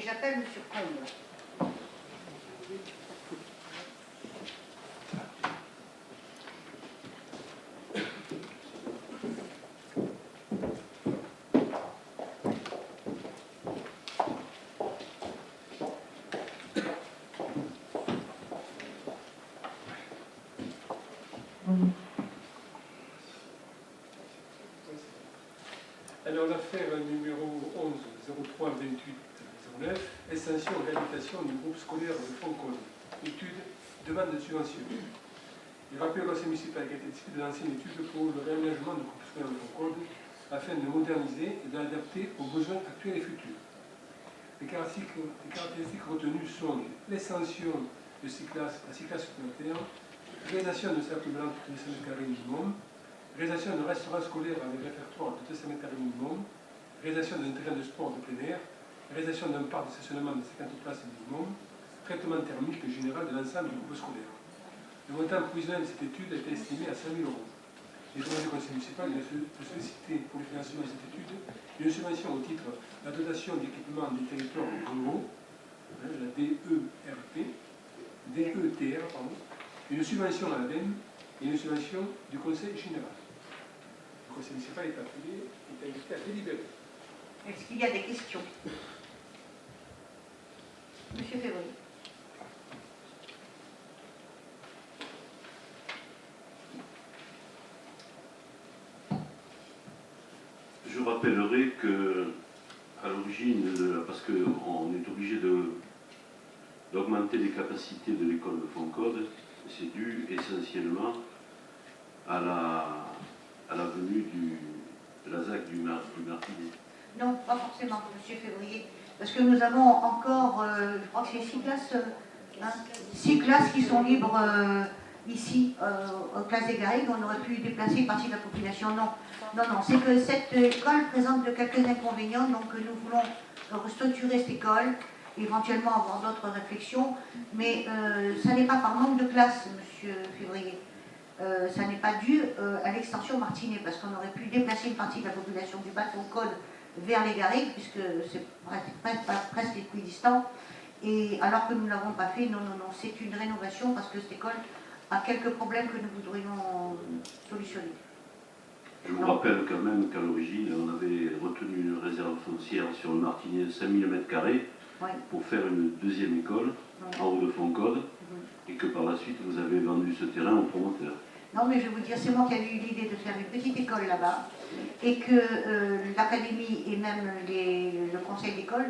J'appelle M. Combe. Alors l'affaire numéro 11 03 28 09, extension et réhabilitation du groupe scolaire de Foncon. Étude, demande de subvention. Il rappelle au conseil municipal qu'il a été décidé de lancer une étude pour le réaménagement du groupe scolaire de Foncon afin de moderniser et d'adapter aux besoins actuels et futurs. Les caractéristiques retenues sont l'extension de 6 classes à 6 classes supplémentaires, réalisation de cercle blanc de 200 m² minimum, réalisation d'un restaurant scolaire avec réfectoire de 200 m² minimum, réalisation d'un terrain de sport de plein air, réalisation d'un parc de stationnement de 50 places minimum, traitement thermique général de l'ensemble du groupe scolaire. Le montant provisionnel de cette étude a été estimé à 100 000 €. Les demandes du conseil municipal de solliciter pour le financement de cette étude une subvention au titre de la dotation d'équipement des territoires ruraux, la DETR, une subvention à l'ADEME et une subvention du conseil général. Le conseil municipal est appelé, est invité à délibérer. Est-ce qu'il y a des questions? Monsieur Février. Je rappellerai que, à l'origine, parce qu'on est obligé d'augmenter les capacités de l'école de Foncode, c'est dû essentiellement à la venue de la ZAC du Martinet. Non, pas forcément, Monsieur Février, parce que nous avons encore, je crois que c'est 6 classes, 6 classes qui sont libres ici, aux classes des Garrigues. On aurait pu déplacer une partie de la population. Non, non, non, c'est que cette école présente quelques inconvénients, donc nous voulons restructurer cette école, éventuellement avoir d'autres réflexions, mais ça n'est pas par manque de classe, Monsieur Février. Ça n'est pas dû à l'extension Martinet, parce qu'on aurait pu déplacer une partie de la population du Bas-Foncode vers les Garrigues, puisque c'est presque équidistant, et alors que nous ne l'avons pas fait. Non, non, non, c'est une rénovation parce que cette école a quelques problèmes que nous voudrions solutionner. Je vous rappelle quand même qu'à l'origine, on avait retenu une réserve foncière sur le Martinet de 5000 m² pour faire une deuxième école en haut de Foncode, et que par la suite vous avez vendu ce terrain au promoteur. Non, mais je vais vous dire, c'est moi qui ai eu l'idée de faire une petite école là-bas, et que l'académie et même le conseil d'école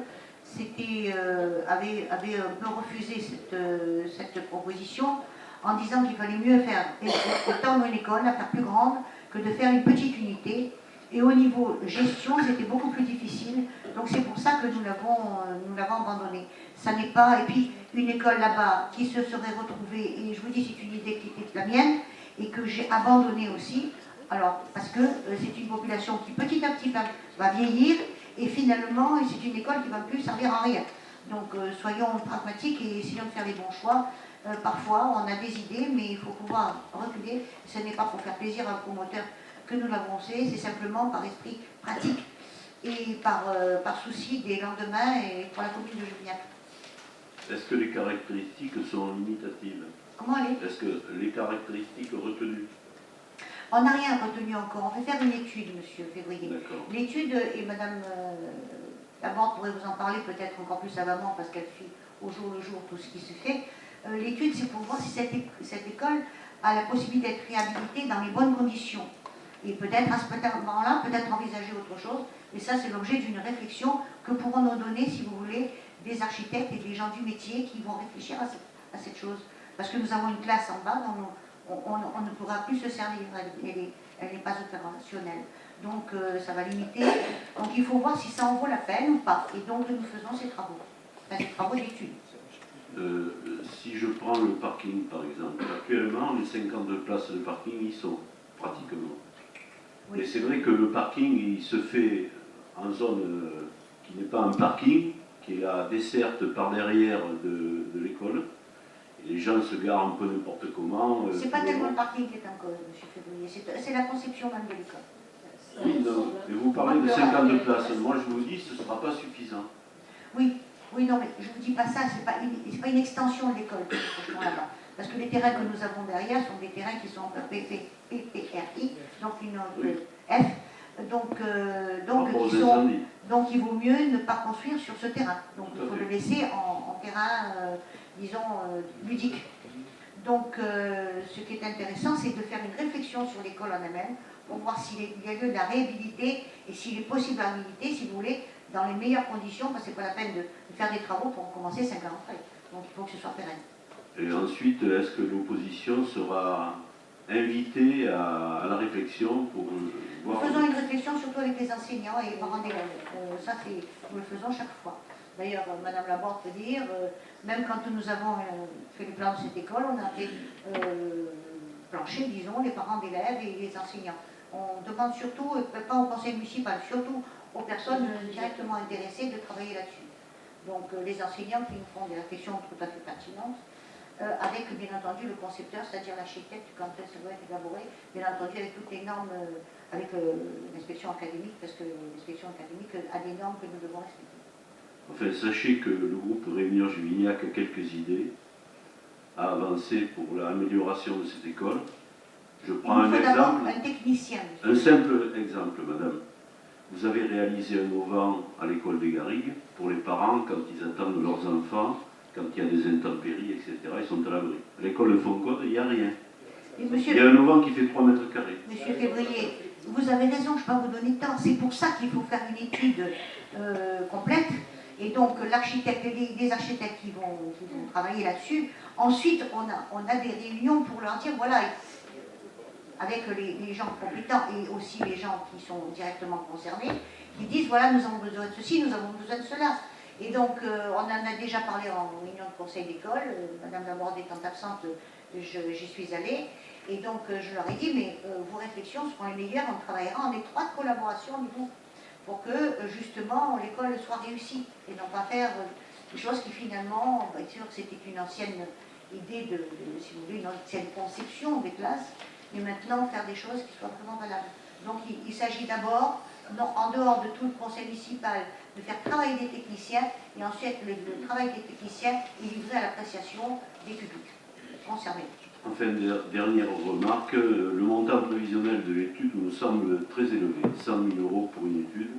avaient un peu refusé cette proposition en disant qu'il fallait mieux faire étendre une école, la faire plus grande, que de faire une petite unité. Et au niveau gestion, c'était beaucoup plus difficile. Donc c'est pour ça que nous l'avons abandonné. Ça n'est pas... Et puis, une école là-bas qui se serait retrouvée, et je vous dis, c'est une idée qui était la mienne, et que j'ai abandonnée aussi, alors, parce que c'est une population qui petit à petit va vieillir, et finalement, c'est une école qui ne va plus servir à rien. Donc, soyons pragmatiques et essayons de faire les bons choix. Parfois, on a des idées, mais il faut pouvoir reculer. Ce n'est pas pour faire plaisir à un promoteur que nous l'avons fait, c'est simplement par esprit pratique et par souci des lendemains et pour la commune de Jumiac. Est-ce que les caractéristiques sont limitatives? Comment elle est? Est-ce que les caractéristiques retenues? On n'a rien retenu encore. On fait faire une étude, Monsieur Février. L'étude, et Madame Laborde pourrait vous en parler peut-être encore plus savamment parce qu'elle fait au jour le jour tout ce qui se fait. L'étude, c'est pour voir si cette école a la possibilité d'être réhabilitée dans les bonnes conditions. Et peut-être à ce moment-là, peut-être envisager autre chose. Mais ça, c'est l'objet d'une réflexion que pourront nous donner, si vous voulez, des architectes et des gens du métier qui vont réfléchir à cette chose. Parce que nous avons une classe en bas dont on ne pourra plus se servir, elle n'est pas opérationnelle. Donc ça va limiter. Donc il faut voir si ça en vaut la peine ou pas. Et donc nous faisons ces travaux, enfin ces travaux d'études. Si je prends le parking par exemple, actuellement les 52 places de parking y sont pratiquement. Oui. Mais c'est vrai que le parking il se fait en zone qui n'est pas un parking, qui est la desserte par derrière de l'école. Les gens se garent un peu n'importe comment. C'est pas tellement le parking qui est en cause, M. Février, c'est la conception même de l'école. Oui, non, mais vous parlez de 52 places. Moi, je vous dis, ce ne sera pas suffisant. Oui, Oui, non, mais je ne vous dis pas ça, c'est pas une extension de l'école que nous projetons là-bas. Parce que les terrains que nous avons derrière sont des terrains qui sont PPRI, donc une F, donc il vaut mieux ne pas construire sur ce terrain. Donc il faut le laisser en terrain, disons, ludique. Donc ce qui est intéressant, c'est de faire une réflexion sur l'école en elle-même, pour voir s'il y a lieu de la réhabiliter et s'il est possible de la réhabiliter, si vous voulez, dans les meilleures conditions, parce que c'est pas la peine de faire des travaux pour commencer 5 ans après. Donc il faut que ce soit pérenne. Et ensuite, est-ce que l'opposition sera invitée à la réflexion pour voir... Nous faisons une réflexion surtout avec les enseignants et les parents d'élèves. Ça, nous le faisons chaque fois. D'ailleurs, Madame Laborde peut dire, même quand nous avons fait le plan de cette école, on a fait plancher, disons, les parents d'élèves et les enseignants. On demande surtout, pas au conseil municipal, surtout aux personnes directement intéressées de travailler là-dessus. Donc les enseignants qui nous font des réflexions tout à fait pertinentes, avec bien entendu le concepteur, c'est-à-dire l'architecte, quand ça doit être élaboré, bien entendu avec toutes les normes, avec l'inspection académique, parce que l'inspection académique a des normes que nous devons respecter. Enfin, sachez que le groupe Réunion Juvignac a quelques idées à avancer pour l'amélioration de cette école. Je prends un exemple, un technicien. Un simple exemple, madame. Vous avez réalisé un auvent à l'école des Garrigues pour les parents quand ils attendent leurs enfants, quand il y a des intempéries, etc. Ils sont à l'abri. À l'école de Foncode, il n'y a rien. Il y a un auvent qui fait 3 mètres carrés. Monsieur Février, vous avez raison, je ne vais pas vous donner de temps. C'est pour ça qu'il faut faire une étude complète. Et donc l'architecte, les architectes qui vont travailler là-dessus. Ensuite, on a des réunions pour leur dire, voilà, avec les gens compétents et aussi les gens qui sont directement concernés, qui disent, voilà, nous avons besoin de ceci, nous avons besoin de cela. Et donc, on en a déjà parlé en réunion de conseil d'école, Madame Laborde étant absente, j'y suis allée, et donc je leur ai dit, mais vos réflexions seront les meilleures, on travaillera en étroite collaboration du groupe, pour que justement l'école soit réussie, et non pas faire des choses qui finalement, bien sûr que c'était une ancienne idée si vous voulez, une ancienne conception des classes, mais maintenant faire des choses qui soient vraiment valables. Donc il s'agit d'abord, en dehors de tout le conseil municipal, de faire travailler des techniciens, et ensuite le travail des techniciens est livré à l'appréciation des publics concernés. Enfin, dernière remarque, le montant prévisionnel de l'étude nous semble très élevé. 100 000 € pour une étude,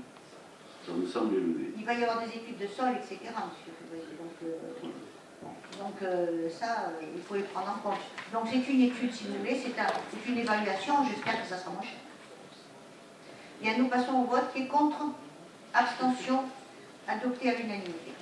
ça nous semble élevé. Il va y avoir des études de sol, etc., monsieur Février. Donc ça, il faut les prendre en compte. Donc c'est une étude, si vous voulez, c'est une évaluation, j'espère que ça sera moins cher. Bien, nous passons au vote. Qui est contre? Abstention? Adopté à l'unanimité.